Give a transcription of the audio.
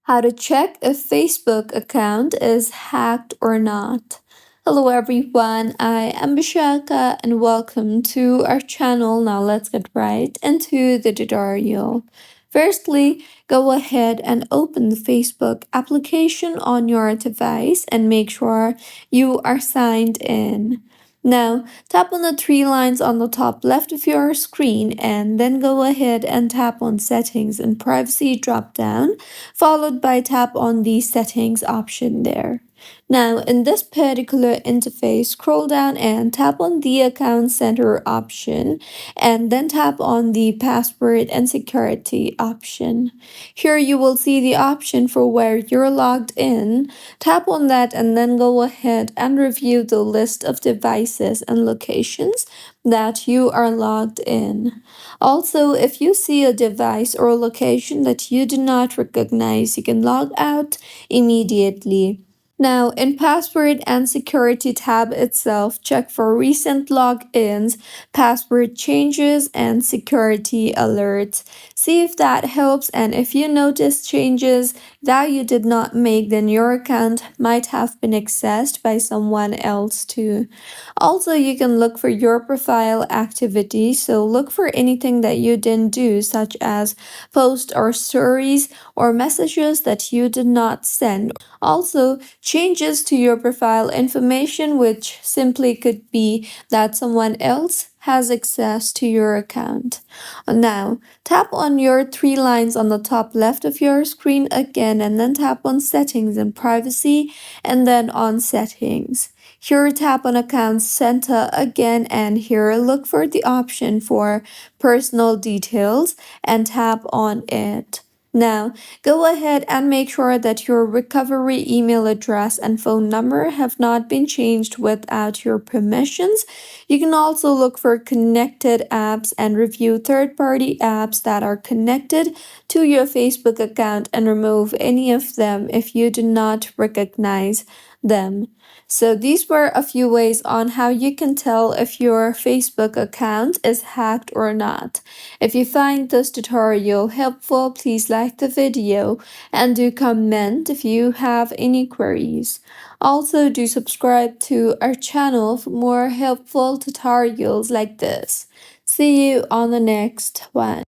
How to check if Facebook account is hacked or not. Hello everyone, I am Bishaka and welcome to our channel. Now let's get right into the tutorial. Firstly, go ahead and open the Facebook application on your device and make sure you are signed in. Now, tap on the three lines on the top left of your screen and then go ahead and tap on Settings and Privacy drop down, followed by tap on the Settings option there. Now, in this particular interface, scroll down and tap on the Account Center option, and then tap on the Password and Security option. Here you will see the option for where you're logged in. Tap on that and then go ahead and review the list of devices and locations that you are logged in. Also, if you see a device or location that you do not recognize, you can log out immediately. Now, in Password and Security tab itself, check for recent logins, password changes, and security alerts. See if that helps, and if you notice changes that you did not make, then your account might have been accessed by someone else too. Also, you can look for your profile activity, so look for anything that you didn't do, such as posts or stories or messages that you did not send. Also, changes to your profile information, which simply could be that someone else has access to your account. Now, tap on your three lines on the top left of your screen again, and then tap on Settings and Privacy, and then on Settings. Here, tap on Account Center again, and here look for the option for Personal Details and tap on it. Now, go ahead and make sure that your recovery email address and phone number have not been changed without your permissions. You can also look for connected apps and review third-party apps that are connected to your Facebook account and remove any of them if you do not recognize them. So these were a few ways on how you can tell if your Facebook account is hacked or not. If you find this tutorial helpful, please like the video and do comment if you have any queries. Also, do subscribe to our channel for more helpful tutorials like this. See you on the next one.